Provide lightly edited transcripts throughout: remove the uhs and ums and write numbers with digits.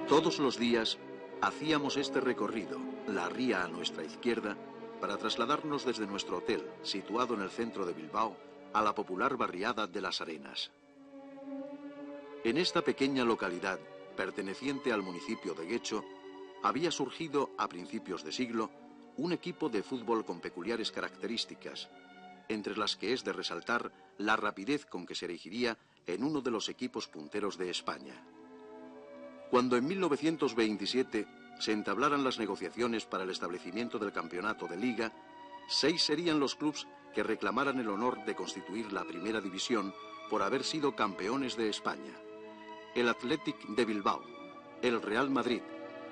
Todos los días hacíamos este recorrido, la ría a nuestra izquierda, para trasladarnos desde nuestro hotel, situado en el centro de Bilbao, a la popular barriada de Las Arenas. En esta pequeña localidad, perteneciente al municipio de Guecho, había surgido a principios de siglo un equipo de fútbol con peculiares características, entre las que es de resaltar la rapidez con que se erigiría en uno de los equipos punteros de España. Cuando en 1927 se entablaran las negociaciones para el establecimiento del campeonato de Liga, 6 serían los clubes que reclamaran el honor de constituir la primera división por haber sido campeones de España: el Athletic de Bilbao, el Real Madrid,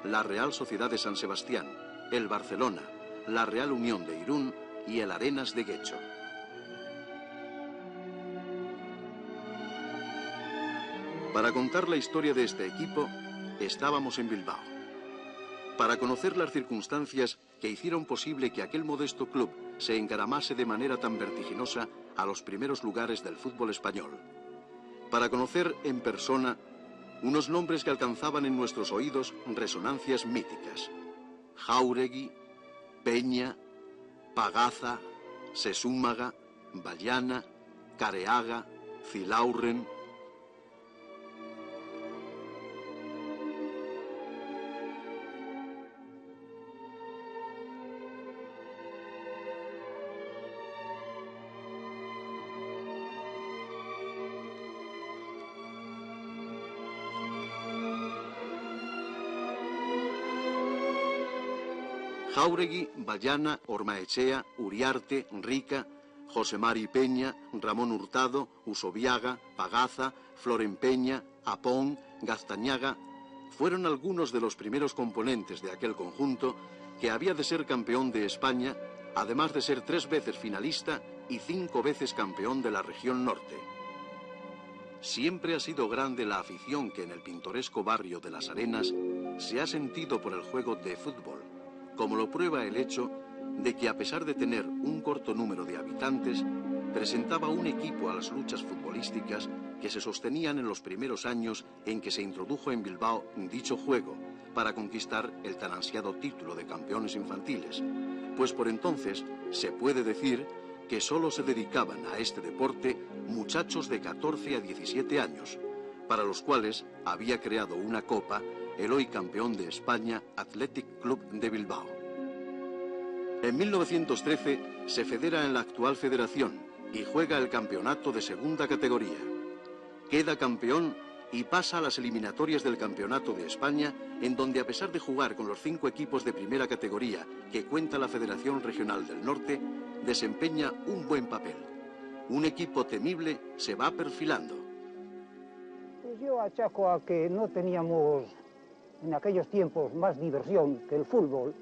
la Real Sociedad de San Sebastián, el Barcelona, la Real Unión de Irún y el Arenas de Guecho. Para contar la historia de este equipo, estábamos en Bilbao. Para conocer las circunstancias que hicieron posible que aquel modesto club se encaramase de manera tan vertiginosa a los primeros lugares del fútbol español. Para conocer en persona unos nombres que alcanzaban en nuestros oídos resonancias míticas: Jáuregui, Peña, Pagaza, Sesúmaga, Vallana, Careaga, Cilaurren. Jáuregui, Vallana, Ormaechea, Uriarte, Rica, José Mari Peña, Ramón Hurtado, Usobiaga, Pagaza, Florenpeña, Apón, Gaztañaga fueron algunos de los primeros componentes de aquel conjunto que había de ser campeón de España, además de ser 3 veces finalista y 5 veces campeón de la región norte. Siempre ha sido grande la afición que en el pintoresco barrio de Las Arenas se ha sentido por el juego de fútbol, como lo prueba el hecho de que, a pesar de tener un corto número de habitantes, presentaba un equipo a las luchas futbolísticas que se sostenían en los primeros años en que se introdujo en Bilbao dicho juego, para conquistar el tan ansiado título de campeones infantiles, pues por entonces se puede decir que solo se dedicaban a este deporte muchachos de 14 a 17 años, para los cuales había creado una copa el hoy campeón de España Athletic Club de Bilbao. En 1913 se federa en la actual federación y juega el campeonato de segunda categoría. Queda campeón y pasa a las eliminatorias del Campeonato de España, en donde, a pesar de jugar con los 5 equipos de primera categoría que cuenta la Federación Regional del Norte, desempeña un buen papel. Un equipo temible se va perfilando. Pues yo achaco a que no teníamos en aquellos tiempos más diversión que el fútbol,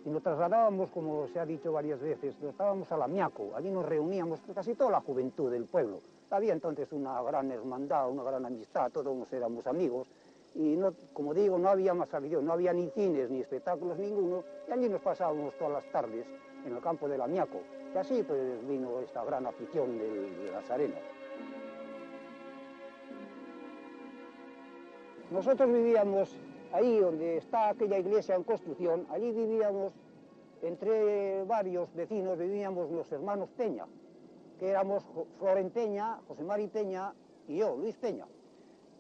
y nos trasladábamos, como se ha dicho varias veces, nos estábamos a la Miaco. Allí nos reuníamos casi toda la juventud del pueblo. Había entonces una gran hermandad, una gran amistad, todos éramos amigos, y no, como digo, no había más afición, no había ni cines ni espectáculos ninguno, y allí nos pasábamos todas las tardes en el campo de la Miaco. Y así pues vino esta gran afición de Las Arenas. Nosotros vivíamos ahí donde está aquella iglesia en construcción. Allí vivíamos, entre varios vecinos, vivíamos los hermanos Peña, que éramos Floren Peña, José Mari Peña y yo, Luis Peña.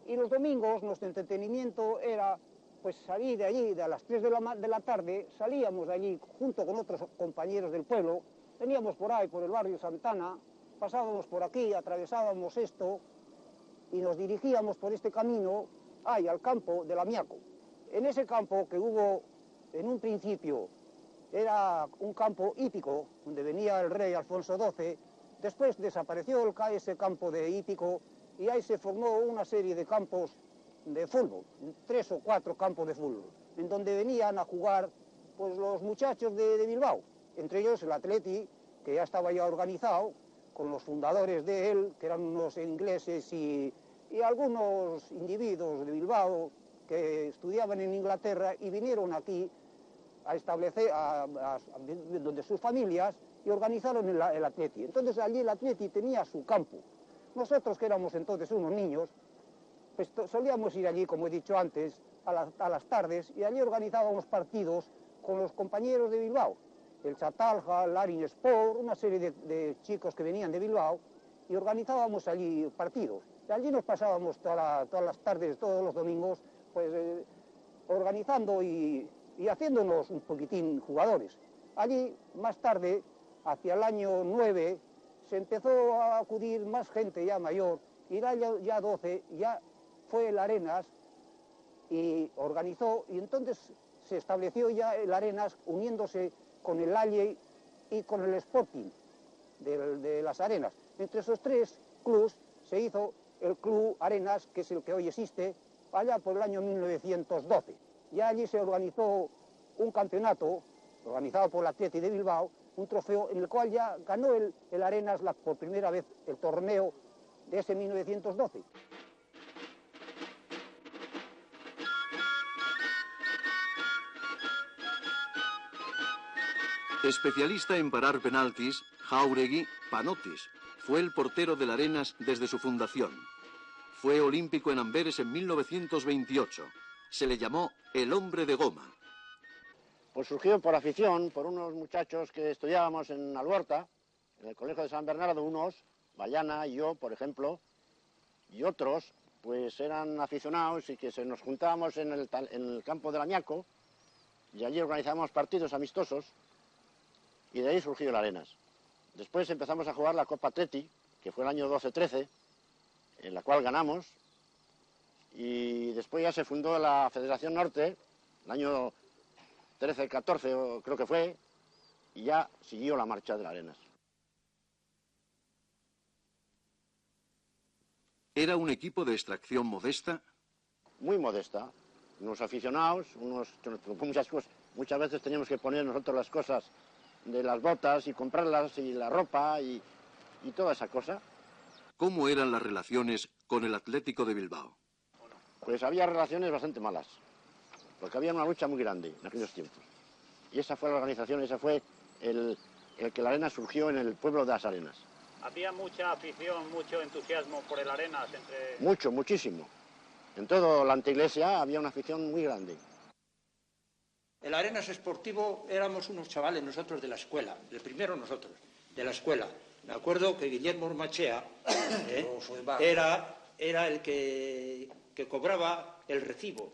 Y los domingos nuestro entretenimiento era pues salí de allí, de las 3 de la tarde, salíamos de allí junto con otros compañeros del pueblo, veníamos por ahí, por el barrio Santana, pasábamos por aquí, atravesábamos esto y nos dirigíamos por este camino ahí al campo de la Miaco. En ese campo que hubo en un principio, era un campo hípico, donde venía el rey Alfonso XII, después desapareció ese campo de hípico y ahí se formó una serie de campos de fútbol, 3 o 4 campos de fútbol, en donde venían a jugar pues, los muchachos de Bilbao, entre ellos el Atleti, que ya estaba ya organizado, con los fundadores de él, que eran unos ingleses y algunos individuos de Bilbao que estudiaban en Inglaterra y vinieron aquí a establecer donde sus familias y organizaron el Atleti. Entonces allí el Atleti tenía su campo. Nosotros, que éramos entonces unos niños, pues solíamos ir allí, como he dicho antes, a las tardes, y allí organizábamos partidos con los compañeros de Bilbao, el Chatalja, el Arin Sport, una serie de chicos que venían de Bilbao, y organizábamos allí partidos. Y allí nos pasábamos todas las tardes, todos los domingos, pues organizando y haciéndonos un poquitín jugadores. Allí, más tarde, hacia el año 9, se empezó a acudir más gente ya mayor, y era ya 12, ya fue el Arenas y organizó, y entonces se estableció ya el Arenas uniéndose con el Alley y con el Sporting de las Arenas. Entre esos 3 clubes se hizo el Club Arenas, que es el que hoy existe, allá por el año 1912. Ya allí se organizó un campeonato, organizado por el Atleti de Bilbao, un trofeo en el cual ya ganó el Arenas por primera vez el torneo de ese 1912. Especialista en parar penaltis, Jáuregui Panotis fue el portero del Arenas desde su fundación. Fue olímpico en Amberes en 1928. Se le llamó el hombre de goma. Pues surgió por afición, por unos muchachos que estudiábamos en Alhuerta, en el Colegio de San Bernardo, unos, Bayana y yo, por ejemplo, y otros, pues eran aficionados y que nos juntábamos en el campo de la Miaco, y allí organizábamos partidos amistosos, y de ahí surgió el Arenas. Después empezamos a jugar la Copa Atleti, que fue el año 12-13, en la cual ganamos, y después ya se fundó la Federación Norte, el año 13-14 creo que fue, y ya siguió la marcha del Arenas. ¿Era un equipo de extracción modesta? Muy modesta. Unos aficionados, muchas veces teníamos que poner nosotros las cosas de las botas y comprarlas y la ropa y toda esa cosa. ¿Cómo eran las relaciones con el Atlético de Bilbao? Pues había relaciones bastante malas, porque había una lucha muy grande en aquellos tiempos. Y esa fue la organización, esa fue el que la Arenas surgió en el pueblo de las Arenas. ¿Había mucha afición, mucho entusiasmo por el Arenas entre...? Mucho, muchísimo. En toda la anteiglesia había una afición muy grande. El Arenas Esportivo éramos unos chavales nosotros de la escuela, el primero nosotros, de la escuela. Me acuerdo que Guillermo Ormachea era el que cobraba el recibo.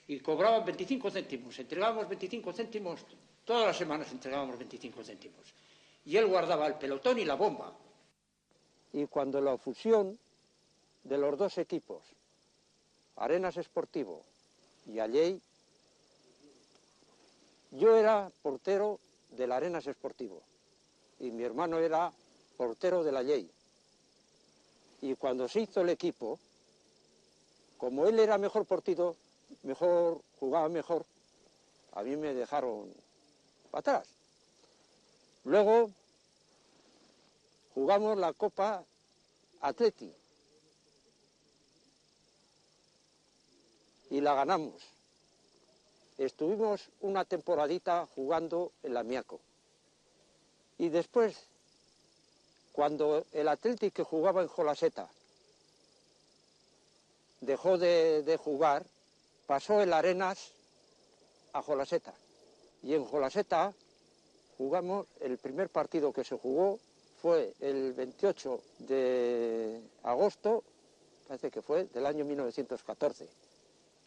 Y cobraban 25 céntimos, entregábamos 25 céntimos, todas las semanas entregábamos 25 céntimos. Y él guardaba el pelotón y la bomba. Y cuando la fusión de los 2 equipos, Arenas Esportivo y Alley, yo era portero del Arenas Esportivo y mi hermano era portero del Alley. Y cuando se hizo el equipo, como él era mejor portero, jugaba mejor, a mí me dejaron para atrás. Luego jugamos la Copa Atleti y la ganamos. Estuvimos una temporadita jugando en la Miaco. Y después, cuando el Atleti que jugaba en Jolaseta dejó de jugar, pasó el Arenas a Jolaseta. Y en Jolaseta jugamos, el primer partido que se jugó fue el 28 de agosto, parece que fue, del año 1914,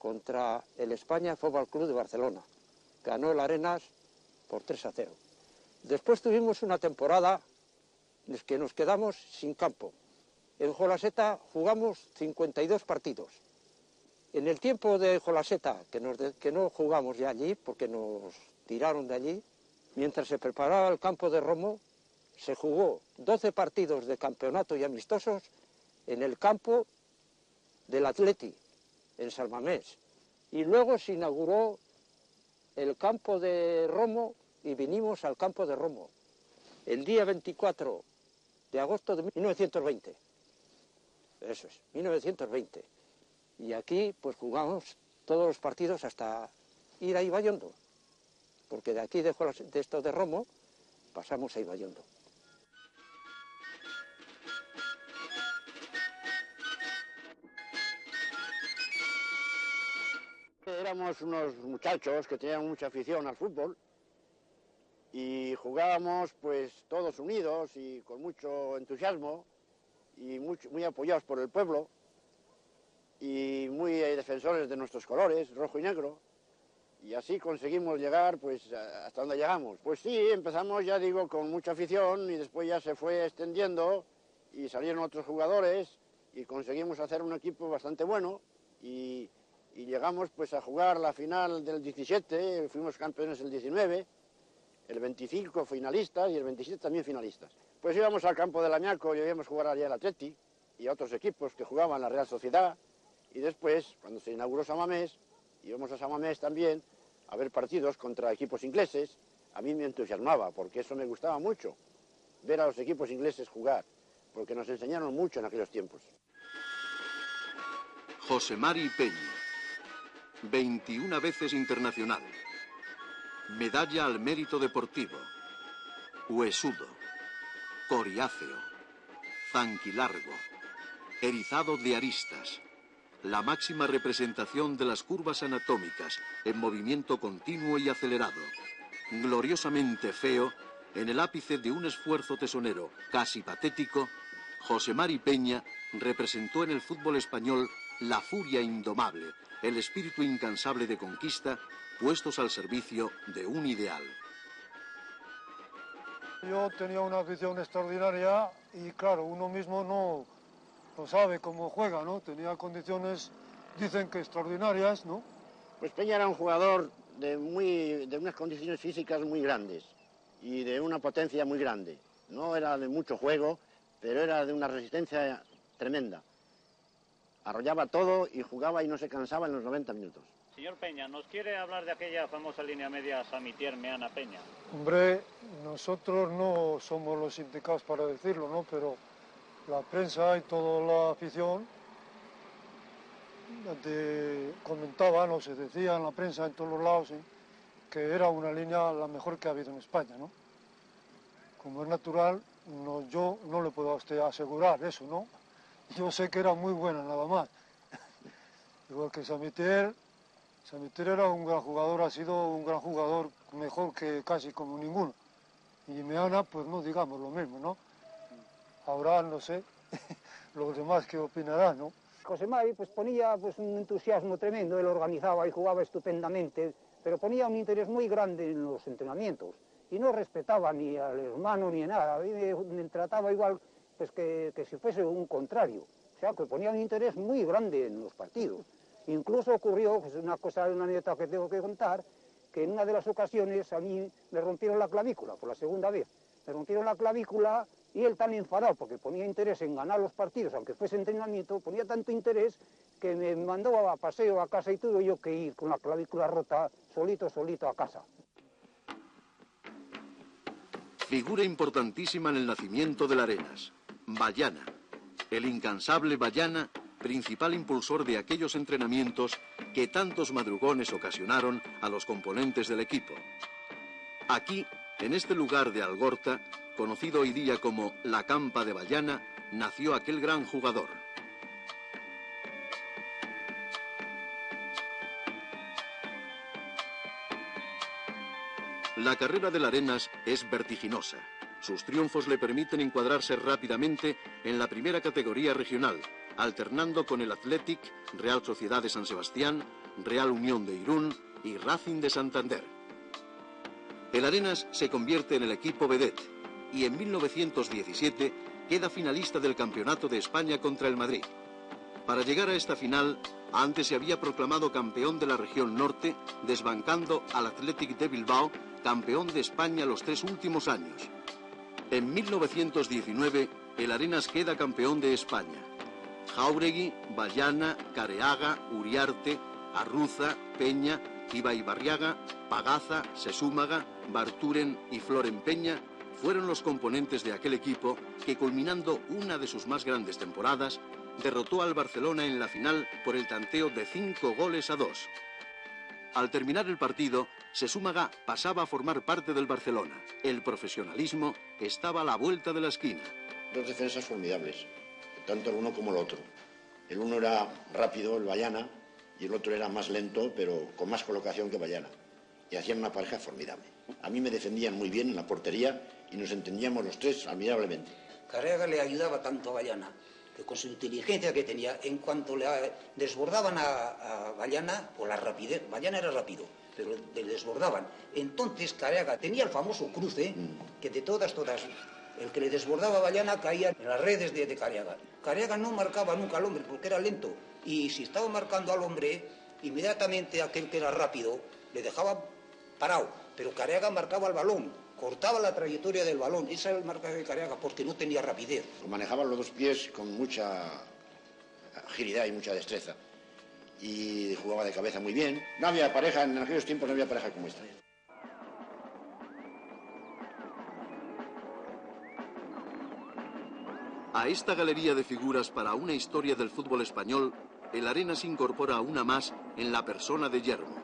contra el España Fútbol Club de Barcelona. Ganó el Arenas por 3-0. Después tuvimos una temporada en la que nos quedamos sin campo. En Jolaseta jugamos 52 partidos. En el tiempo de Jolaseta, que no jugamos ya allí, porque nos tiraron de allí, mientras se preparaba el campo de Romo, se jugó 12 partidos de campeonato y amistosos en el campo del Atleti, en San Mamés. Y luego se inauguró el campo de Romo y vinimos al campo de Romo el día 24 de agosto de 1920. Eso es, 1920. Y aquí pues jugamos todos los partidos hasta ir a Ibaiondo, porque de aquí de esto de Romo pasamos a Ibaiondo. Éramos unos muchachos que tenían mucha afición al fútbol y jugábamos pues todos unidos y con mucho entusiasmo y muy apoyados por el pueblo y muy defensores de nuestros colores, rojo y negro, y así conseguimos llegar pues hasta donde llegamos. Pues sí, empezamos, ya digo, con mucha afición y después ya se fue extendiendo y salieron otros jugadores y conseguimos hacer un equipo bastante bueno y llegamos pues a jugar la final del 17, fuimos campeones el 19, el 25 finalistas y el 27 también finalistas. Pues íbamos al campo de Lamiaco y íbamos a jugar allá al Atleti y a otros equipos que jugaban la Real Sociedad. Y después, cuando se inauguró San Mamés, íbamos a San Mamés también a ver partidos contra equipos ingleses. A mí me entusiasmaba, porque eso me gustaba mucho, ver a los equipos ingleses jugar, porque nos enseñaron mucho en aquellos tiempos. José Mari Peña, 21 veces internacional. Medalla al mérito deportivo. Huesudo. Coriáceo. Zanquilargo. Erizado de aristas. La máxima representación de las curvas anatómicas en movimiento continuo y acelerado. Gloriosamente feo, en el ápice de un esfuerzo tesonero casi patético, José Mari Peña representó en el fútbol español la furia indomable, el espíritu incansable de conquista, puestos al servicio de un ideal. Yo tenía una afición extraordinaria y claro, uno mismo no sabe cómo juega, ¿no? Tenía condiciones, dicen que extraordinarias, ¿no? Pues Peña era un jugador de unas condiciones físicas muy grandes y de una potencia muy grande. No era de mucho juego, pero era de una resistencia tremenda. Arrollaba todo y jugaba y no se cansaba en los 90 minutos. Señor Peña, ¿nos quiere hablar de aquella famosa línea media Samitier, Meana, Peña? Hombre, nosotros no somos los indicados para decirlo, ¿no? Pero la prensa y toda la afición comentaban o se decía en la prensa en todos los lados, ¿sí?, que era una línea la mejor que ha habido en España, ¿no? Como es natural, yo no le puedo a usted asegurar eso, ¿no? Yo sé que era muy buena, nada más. Igual que Samitier era un gran jugador, ha sido un gran jugador, mejor que casi como ninguno. Y Meana, pues no digamos lo mismo, ¿no? Ahora no sé los demás qué opinarán, ¿no? José Mari pues ponía pues un entusiasmo tremendo, él organizaba y jugaba estupendamente, pero ponía un interés muy grande en los entrenamientos y no respetaba ni al hermano ni nada, me trataba igual pues que si fuese un contrario, o sea que ponía un interés muy grande en los partidos. Incluso ocurrió, pues una anécdota que tengo que contar, que en una de las ocasiones a mí me rompieron la clavícula por la segunda vez, me rompieron la clavícula. Y él tan enfadado, porque ponía interés en ganar los partidos, aunque fuese entrenamiento, ponía tanto interés que me mandó a paseo a casa y tuve yo que ir con la clavícula rota, solito a casa. Figura importantísima en el nacimiento del Arenas. Bayana. El incansable Bayana, principal impulsor de aquellos entrenamientos que tantos madrugones ocasionaron a los componentes del equipo. Aquí, en este lugar de Algorta, conocido hoy día como la Campa de Bayana, nació aquel gran jugador. La carrera del Arenas es vertiginosa. Sus triunfos le permiten encuadrarse rápidamente en la primera categoría regional, alternando con el Athletic, Real Sociedad de San Sebastián, Real Unión de Irún y Racing de Santander. El Arenas se convierte en el equipo vedette y en 1917 queda finalista del Campeonato de España contra el Madrid. Para llegar a esta final, antes se había proclamado campeón de la región norte, desbancando al Athletic de Bilbao, campeón de España los 3 últimos años. En 1919, el Arenas queda campeón de España. Jáuregui, Vallana, Careaga, Uriarte, Arruza, Peña, Ibaibarriaga, Pagaza, Sesúmaga, Barturen y Floren Peña fueron los componentes de aquel equipo que, culminando una de sus más grandes temporadas, derrotó al Barcelona en la final por el tanteo de 5-2. Al terminar el partido, Sesúmaga pasaba a formar parte del Barcelona. El profesionalismo estaba a la vuelta de la esquina. Dos defensas formidables, tanto el uno como el otro. El uno era rápido, el Vallana, y el otro era más lento, pero con más colocación que Vallana. Y hacían una pareja formidable. A mí me defendían muy bien en la portería y nos entendíamos los tres admirablemente. Careaga le ayudaba tanto a Vallana, que con su inteligencia que tenía, en cuanto le desbordaban a Vallana, por la rapidez, Vallana era rápido, pero le desbordaban. Entonces Careaga tenía el famoso cruce, que de todas, el que le desbordaba a Vallana caía en las redes de Careaga. Careaga no marcaba nunca al hombre porque era lento, y si estaba marcando al hombre, inmediatamente aquel que era rápido le dejaba parado, pero Careaga marcaba el balón, cortaba la trayectoria del balón. Esa era el marcaje de Careaga porque no tenía rapidez. Manejaban los dos pies con mucha agilidad y mucha destreza, y jugaba de cabeza muy bien. No había pareja, en aquellos tiempos no había pareja como esta. A esta galería de figuras para una historia del fútbol español, el Arenas incorpora una más en la persona de Yermo.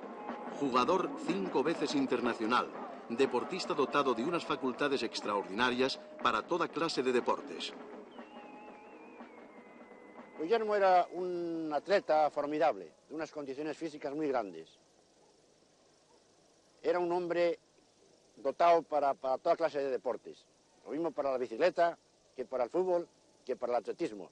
Jugador 5 veces internacional, deportista dotado de unas facultades extraordinarias para toda clase de deportes. Guillermo era un atleta formidable, de unas condiciones físicas muy grandes. Era un hombre dotado para toda clase de deportes. Lo mismo para la bicicleta, que para el fútbol, que para el atletismo.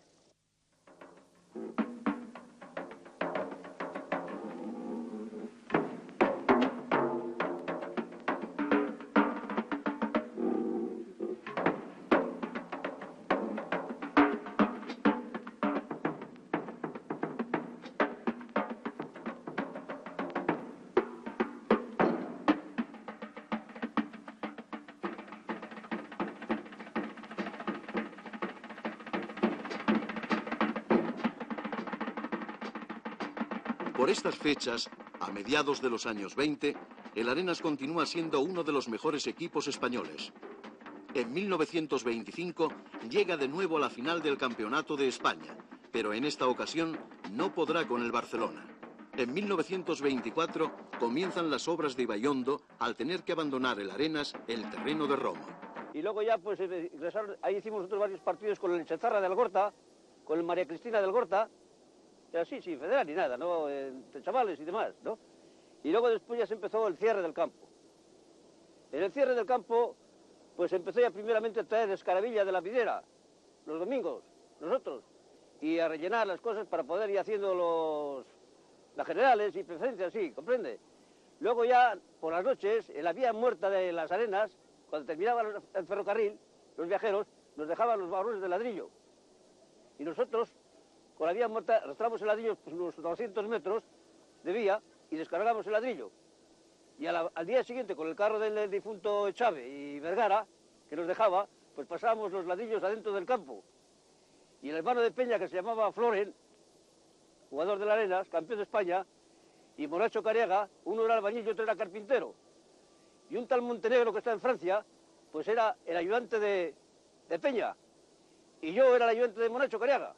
Por estas fechas, a mediados de los años 20, el Arenas continúa siendo uno de los mejores equipos españoles. En 1925 llega de nuevo a la final del Campeonato de España, pero en esta ocasión no podrá con el Barcelona. En 1924 comienzan las obras de Ibaiondo al tener que abandonar el Arenas el terreno de Roma. Y luego ya pues ahí hicimos otros varios partidos con el Chezarra de Algorta, con el María Cristina de Algorta, y así, sin federal ni nada, ¿no? Entre chavales y demás, ¿no? Y luego después ya se empezó el cierre del campo. En el cierre del campo, pues empezó ya primeramente a traer escaravilla de la videra, los domingos, nosotros, y a rellenar las cosas para poder ir haciendo las generales y preferencias, sí, ¿comprende? Luego ya, por las noches, en la vía muerta de las Arenas, cuando terminaba el ferrocarril, los viajeros nos dejaban los vagones de ladrillo. Y nosotros, con la vía muerta, arrastramos el ladrillo pues, unos 200 metros de vía y descargamos el ladrillo. Y al día siguiente, con el carro del difunto Chávez y Vergara, que nos dejaba, pues pasábamos los ladrillos adentro del campo. Y el hermano de Peña, que se llamaba Floren, jugador de la Arenas, campeón de España, y Monacho Careaga, uno era albañil y otro era carpintero. Y un tal Montenegro que está en Francia, pues era el ayudante de Peña. Y yo era el ayudante de Monacho Careaga.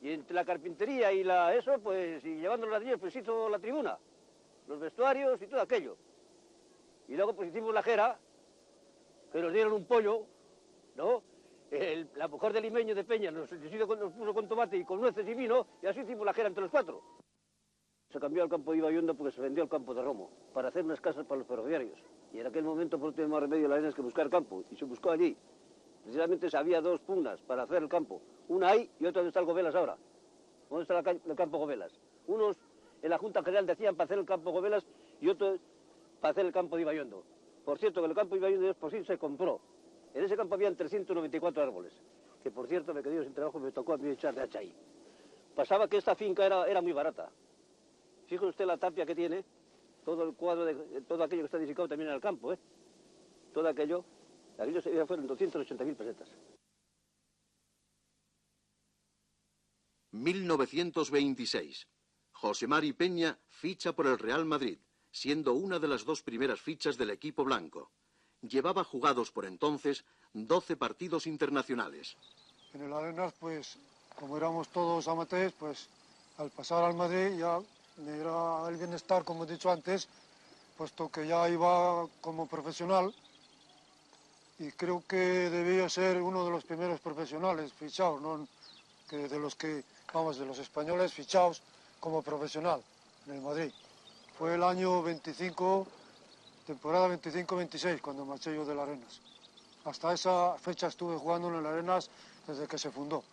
Y entre la carpintería y eso, pues, y llevando los ladrillos, pues hizo la tribuna, los vestuarios y todo aquello. Y luego pues hicimos la jera, que nos dieron un pollo, ¿no? La mujer del limeño de Peña nos puso con tomate y con nueces y vino, y así hicimos la jera entre los 4. Se cambió al campo de Ibaiondo porque se vendió el campo de Romo, para hacer unas casas para los ferroviarios. Y en aquel momento pues, no tenía más remedio la Arenas que buscar campo, y se buscó allí. Precisamente había 2 pugnas para hacer el campo. Una ahí y otra donde está el Gobelas ahora. ¿Dónde está el campo Gobelas? Unos en la Junta General decían para hacer el campo Gobelas y otro para hacer el campo de Ibayondo. Por cierto, que el campo de Ibayondo después sí se compró. En ese campo habían 394 árboles, que por cierto me quedé sin trabajo y me tocó a mí echar de hacha ahí. Pasaba que esta finca era muy barata. Fíjese usted la tapia que tiene, todo el cuadro, todo aquello que está edificado también en el campo, todo aquello fueron 280.000 pesetas. 1926. José Mari Peña ficha por el Real Madrid, siendo una de las 2 primeras fichas del equipo blanco. Llevaba jugados por entonces 12 partidos internacionales. En el Arenas, pues, como éramos todos amateurs, pues, al pasar al Madrid ya me era el bienestar, como he dicho antes, puesto que ya iba como profesional y creo que debía ser uno de los primeros profesionales fichados, ¿no? Que de los españoles fichados como profesional en el Madrid. Fue el año 25, temporada 25-26, cuando marché yo del Arenas. Hasta esa fecha estuve jugando en el Arenas desde que se fundó.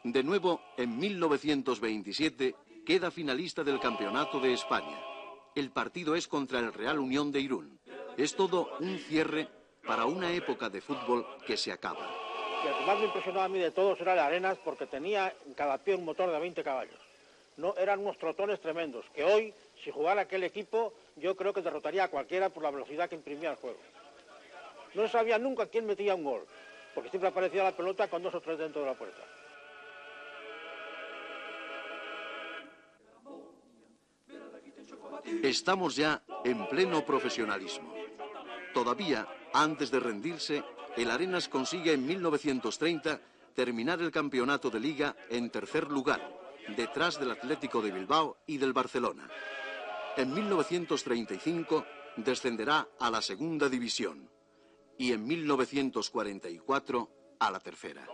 De nuevo, en 1927, queda finalista del Campeonato de España. El partido es contra el Real Unión de Irún. Es todo un cierre para una época de fútbol que se acaba. Y el que más me impresionó a mí de todos era el Arenas, porque tenía en cada pie un motor de 20 caballos. No, eran unos trotones tremendos, que hoy, si jugara aquel equipo, yo creo que derrotaría a cualquiera por la velocidad que imprimía el juego. No sabía nunca quién metía un gol, porque siempre aparecía la pelota con 2 o 3 dentro de la puerta. Estamos ya en pleno profesionalismo. Todavía, antes de rendirse, el Arenas consigue en 1930 terminar el campeonato de Liga en 3er lugar, detrás del Atlético de Bilbao y del Barcelona. En 1935 descenderá a la 2ª división y en 1944 a la 3ª.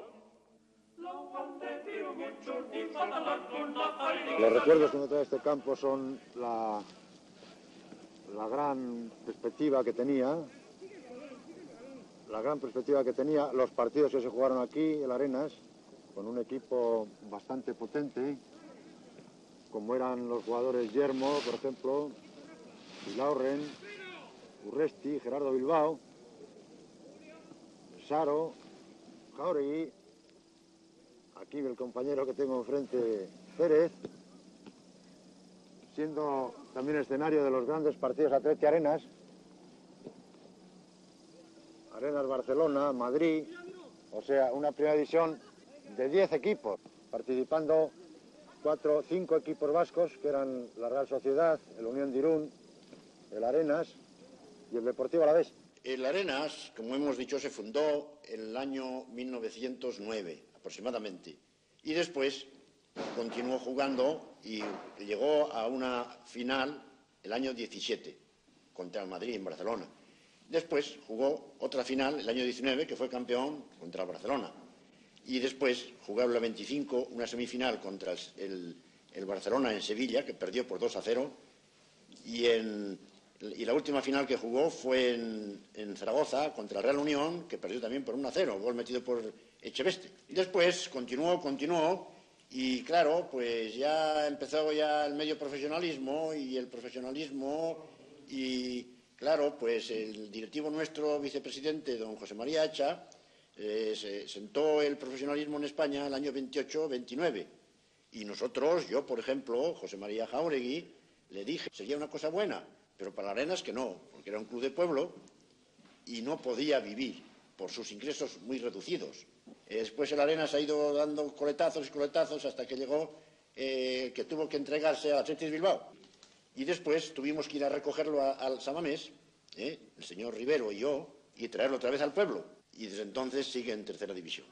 Los recuerdos que me trae este campo son la gran perspectiva que tenía, los partidos que se jugaron aquí, el Arenas, con un equipo bastante potente, como eran los jugadores Yermo, por ejemplo, Vilaurren, Urresti, Gerardo Bilbao, Saro, Jauregui, aquí el compañero que tengo enfrente, Pérez, siendo también escenario de los grandes partidos Atleti Arenas, Arenas Barcelona, Madrid, o sea, una primera división de 10 equipos, participando 4 o 5 equipos vascos, que eran la Real Sociedad, el Unión de Irún, el Arenas y el Deportivo Alavés. El Arenas, como hemos dicho, se fundó en el año 1909, aproximadamente, y después continuó jugando y llegó a una final el año 17 contra el Madrid en Barcelona. Después jugó otra final el año 19, que fue campeón contra el Barcelona. Y después jugó el 25 una semifinal contra el Barcelona en Sevilla, que perdió por 2-0. Y la última final que jugó fue en Zaragoza contra el Real Unión, que perdió también por 1-0, gol metido por Echeveste. Después continuó. Y claro, pues ya empezó el medio profesionalismo y claro, pues el directivo nuestro, vicepresidente, don José María Hacha, se sentó el profesionalismo en España el año 28-29. Y nosotros, yo por ejemplo, José María Jauregui, le dije, sería una cosa buena, pero para Arenas que no, porque era un club de pueblo y no podía vivir por sus ingresos muy reducidos. Después el Arenas ha ido dando coletazos hasta que llegó que tuvo que entregarse al Athletic Bilbao. Y después tuvimos que ir a recogerlo al Samamés, el señor Rivero y yo, y traerlo otra vez al pueblo. Y desde entonces sigue en 3ª división.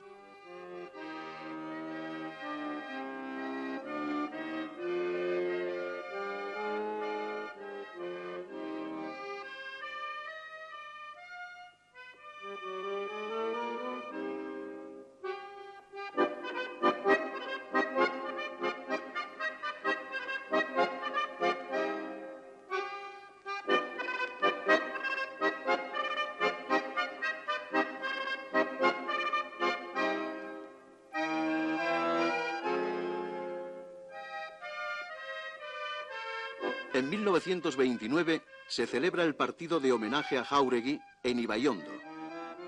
En 1929 se celebra el partido de homenaje a Jáuregui en Ibaiondo.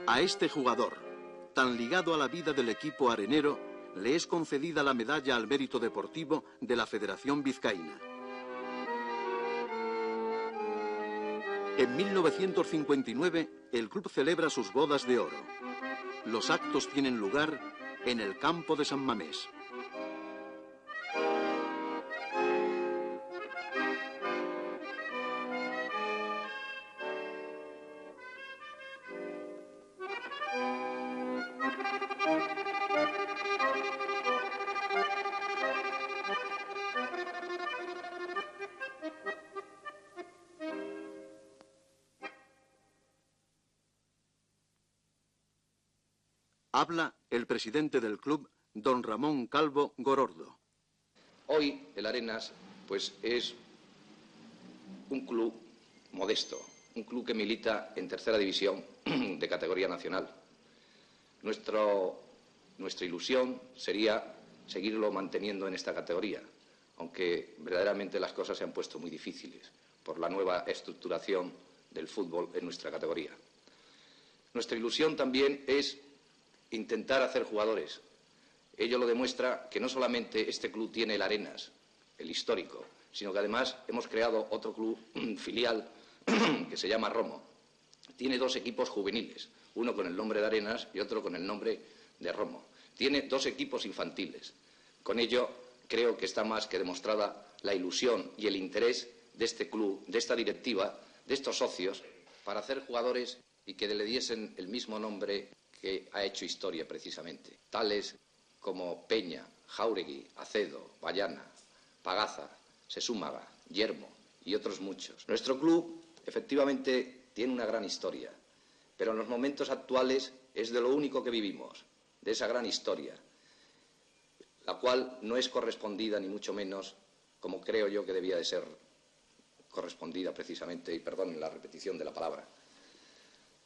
A este jugador, tan ligado a la vida del equipo arenero, le es concedida la medalla al mérito deportivo de la Federación Vizcaína. En 1959, el club celebra sus bodas de oro. Los actos tienen lugar en el campo de San Mamés. Habla el presidente del club, don Ramón Calvo Gorordo. Hoy el Arenas pues es un club modesto, un club que milita en tercera división de categoría nacional. Nuestra ilusión sería seguirlo manteniendo en esta categoría, aunque verdaderamente las cosas se han puesto muy difíciles por la nueva estructuración del fútbol en nuestra categoría. Nuestra ilusión también es intentar hacer jugadores. Ello lo demuestra que no solamente este club tiene el Arenas, el histórico, sino que además hemos creado otro club filial que se llama Romo. Tiene 2 equipos juveniles, uno con el nombre de Arenas y otro con el nombre de Romo. Tiene 2 equipos infantiles. Con ello creo que está más que demostrada la ilusión y el interés de este club, de esta directiva, de estos socios, para hacer jugadores y que le diesen el mismo nombre que ha hecho historia precisamente. Tales como Peña, Jáuregui, Acedo, Vallana, Pagaza, Sesúmaga, Yermo y otros muchos. Nuestro club efectivamente tiene una gran historia, pero en los momentos actuales es de lo único que vivimos, de esa gran historia, la cual no es correspondida ni mucho menos como creo yo que debía de ser correspondida precisamente, y perdonen la repetición de la palabra.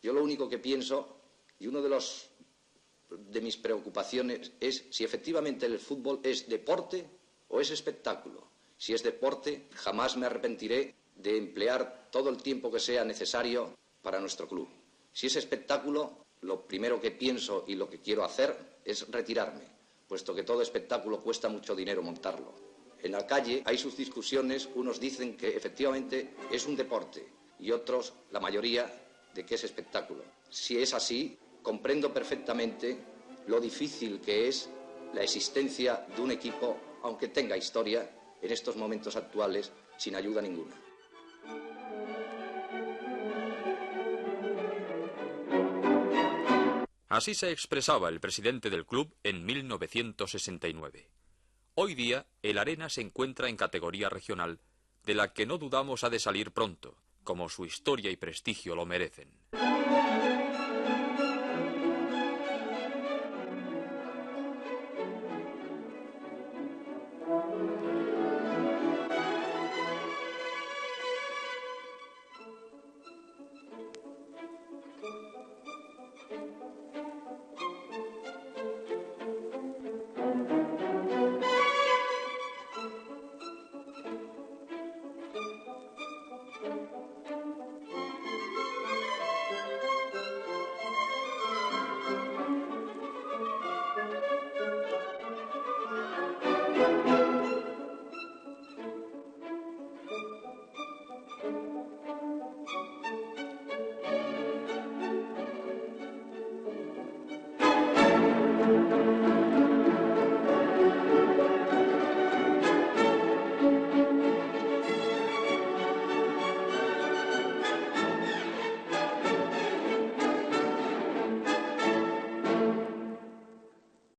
Yo lo único que pienso, y uno de mis preocupaciones es si efectivamente el fútbol es deporte o es espectáculo. Si es deporte, jamás me arrepentiré de emplear todo el tiempo que sea necesario para nuestro club. Si es espectáculo, lo primero que pienso y lo que quiero hacer es retirarme, puesto que todo espectáculo cuesta mucho dinero montarlo. En la calle hay sus discusiones, unos dicen que efectivamente es un deporte y otros, la mayoría, de que es espectáculo. Si es así, comprendo perfectamente lo difícil que es la existencia de un equipo, aunque tenga historia, en estos momentos actuales, sin ayuda ninguna. Así se expresaba el presidente del club en 1969. Hoy día, el Arenas se encuentra en categoría regional, de la que no dudamos ha de salir pronto, como su historia y prestigio lo merecen.